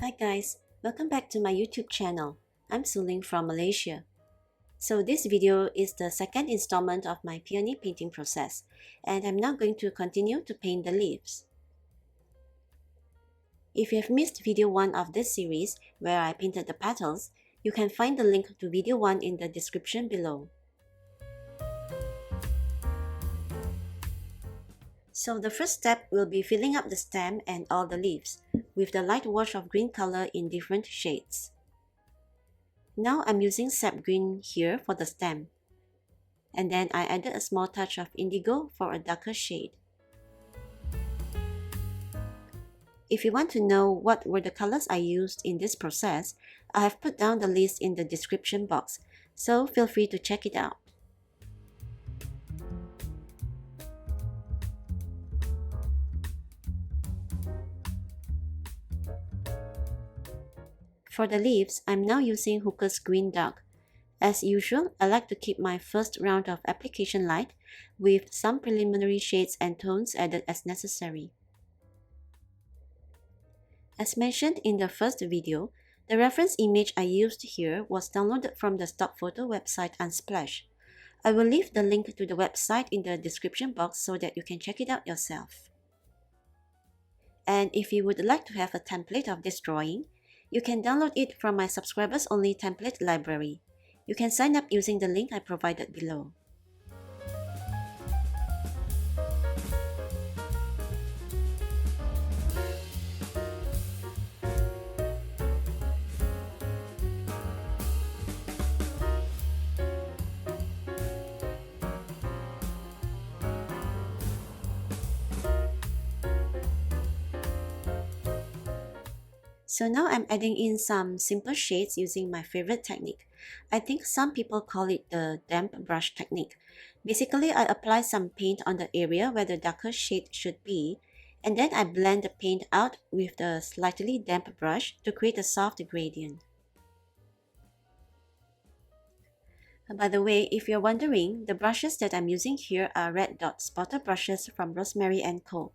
Hi guys, welcome back to my YouTube channel. I'm Soo Ling from Malaysia. So this video is the second installment of my peony painting process, and I'm now going to continue to paint the leaves. If you have missed video 1 of this series, where I painted the petals, you can find the link to video 1 in the description below. So the first step will be filling up the stem and all the leaves with the light wash of green color in different shades. Now I'm using sap green here for the stem. And then I added a small touch of indigo for a darker shade. If you want to know what were the colors I used in this process, I have put down the list in the description box, so feel free to check it out. For the leaves, I'm now using Hooker's Green Dark. As usual, I like to keep my first round of application light, with some preliminary shades and tones added as necessary. As mentioned in the first video, the reference image I used here was downloaded from the stock photo website Unsplash. I will leave the link to the website in the description box so that you can check it out yourself. And if you would like to have a template of this drawing, you can download it from my subscribers only template library. You can sign up using the link I provided below. So now I'm adding in some simple shades using my favorite technique. I think some people call it the damp brush technique. Basically, I apply some paint on the area where the darker shade should be, and then I blend the paint out with the slightly damp brush to create a soft gradient. By the way, if you're wondering, the brushes that I'm using here are red dot spotter brushes from Rosemary & Co.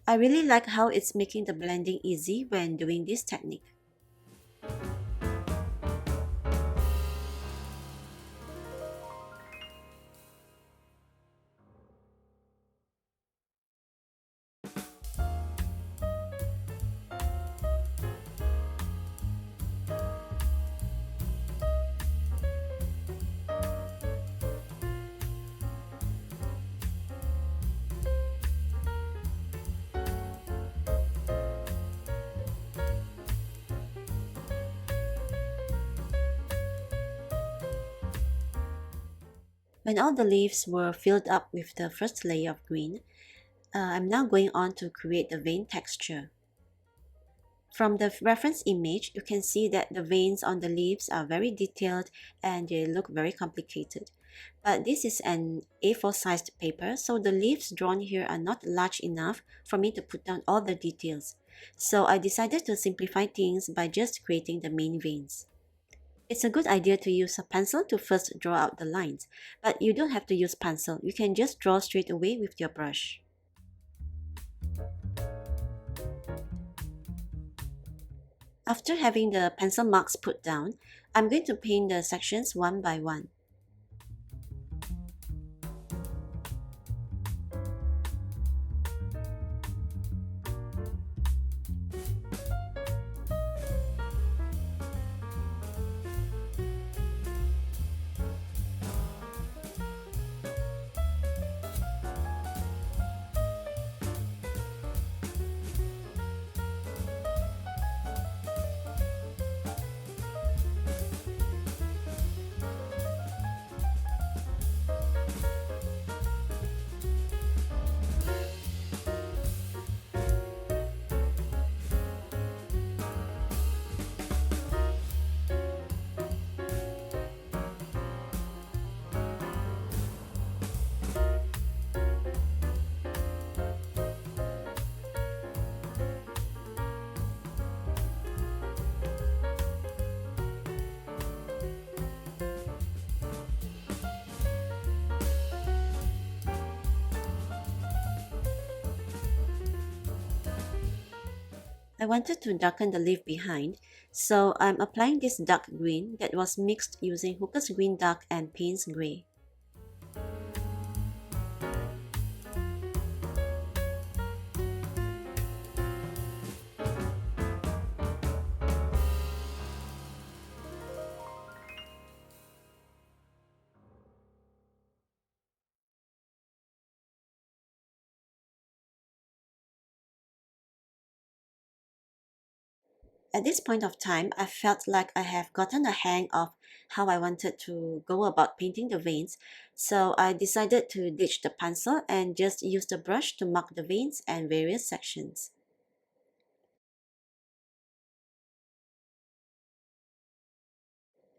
I really like how it's making the blending easy when doing this technique. When all the leaves were filled up with the first layer of green, I'm now going on to create the vein texture. From the reference image, you can see that the veins on the leaves are very detailed and they look very complicated. But this is an A4 sized paper, so the leaves drawn here are not large enough for me to put down all the details. So I decided to simplify things by just creating the main veins. It's a good idea to use a pencil to first draw out the lines, but you don't have to use pencil. You can just draw straight away with your brush. After having the pencil marks put down, I'm going to paint the sections one by one. I wanted to darken the leaf behind, so I'm applying this dark green that was mixed using Hooker's Green Dark and Payne's Grey. At this point of time, I felt like I have gotten a hang of how I wanted to go about painting the veins, so I decided to ditch the pencil and just use the brush to mark the veins and various sections.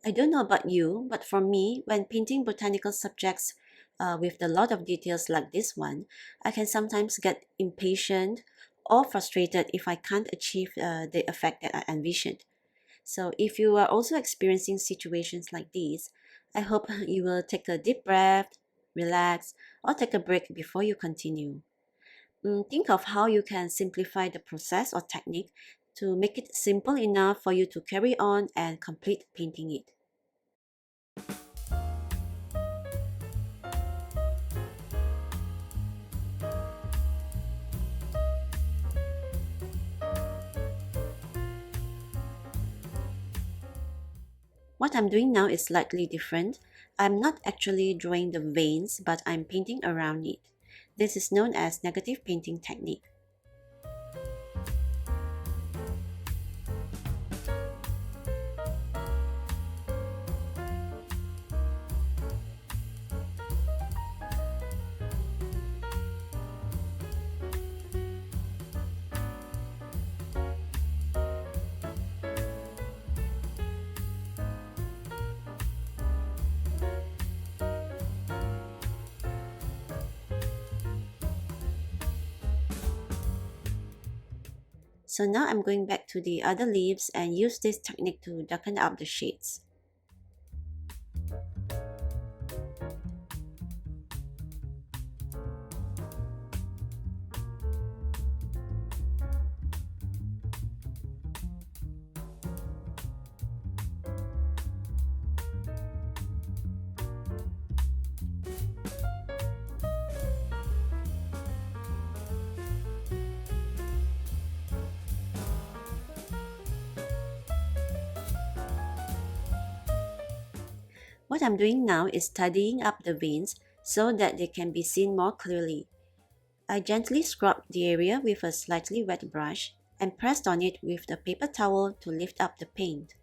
I don't know about you, but for me, when painting botanical subjects with a lot of details like this one, I can sometimes get impatient or frustrated if I can't achieve the effect that I envisioned. So if you are also experiencing situations like these, I hope you will take a deep breath, relax, or take a break before you continue. Think of how you can simplify the process or technique to make it simple enough for you to carry on and complete painting it. What I'm doing now is slightly different. I'm not actually drawing the veins, but I'm painting around it. This is known as negative painting technique. So now I'm going back to the other leaves and use this technique to darken up the shades. What I'm doing now is tidying up the veins so that they can be seen more clearly. I gently scrubbed the area with a slightly wet brush and pressed on it with the paper towel to lift up the paint.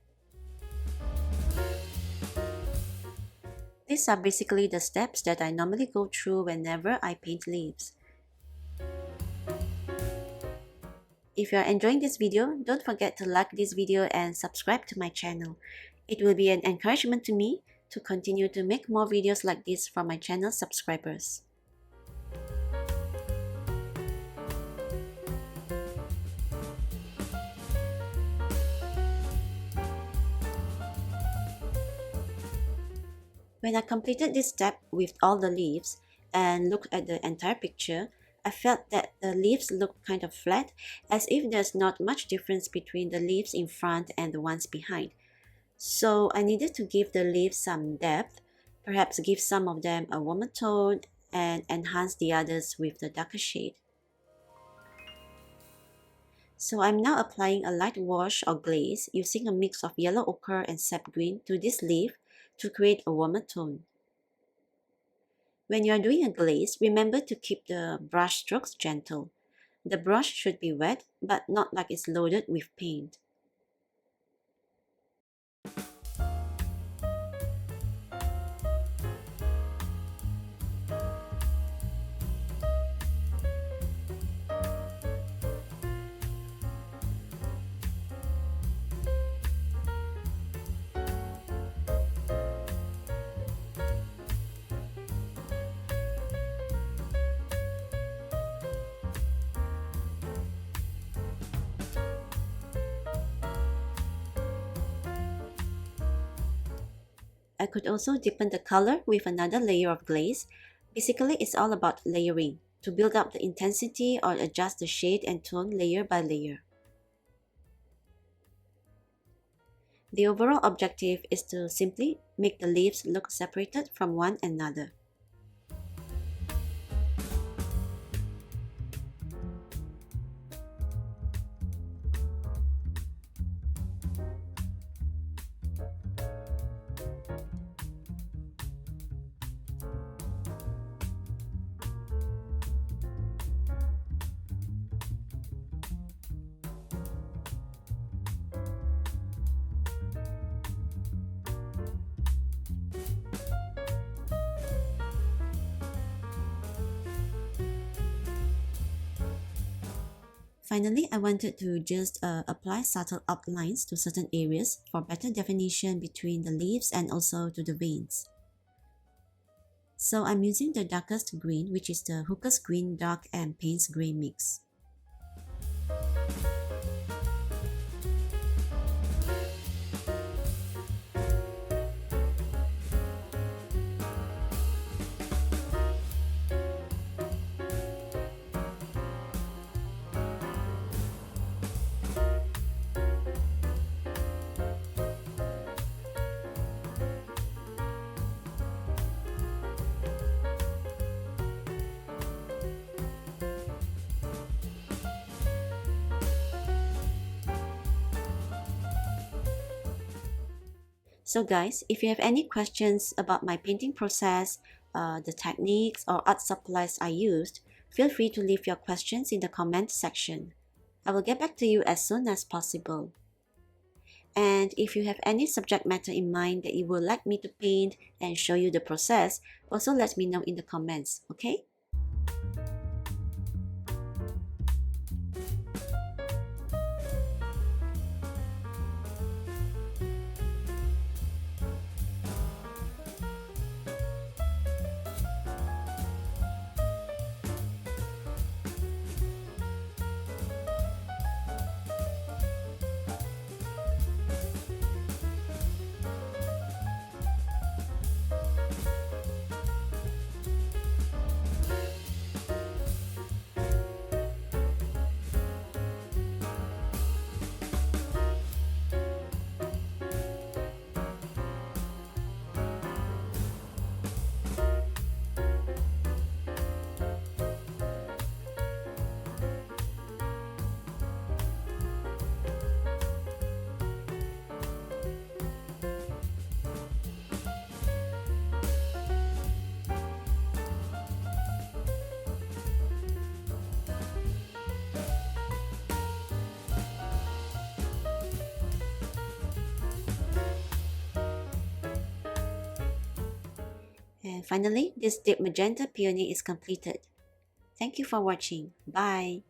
These are basically the steps that I normally go through whenever I paint leaves. If you are enjoying this video, don't forget to like this video and subscribe to my channel. It will be an encouragement to me to continue to make more videos like this for my channel subscribers. When I completed this step with all the leaves and looked at the entire picture, I felt that the leaves looked kind of flat, as if there's not much difference between the leaves in front and the ones behind. So I needed to give the leaves some depth, perhaps give some of them a warmer tone and enhance the others with the darker shade. So I'm now applying a light wash or glaze using a mix of yellow ochre and sap green to this leaf to create a warmer tone. When you are doing a glaze, remember to keep the brush strokes gentle. The brush should be wet, but not like it's loaded with paint. I could also deepen the color with another layer of glaze. Basically, it's all about layering, to build up the intensity or adjust the shade and tone layer by layer. The overall objective is to simply make the leaves look separated from one another. Finally, I wanted to just apply subtle outlines to certain areas for better definition between the leaves and also to the veins. So I'm using the darkest green, which is the Hooker's Green Dark and Payne's Grey mix. So guys, if you have any questions about my painting process, the techniques or art supplies I used, feel free to leave your questions in the comment section. I will get back to you as soon as possible. And if you have any subject matter in mind that you would like me to paint and show you the process, also let me know in the comments, okay? And finally, this deep magenta peony is completed. Thank you for watching. Bye.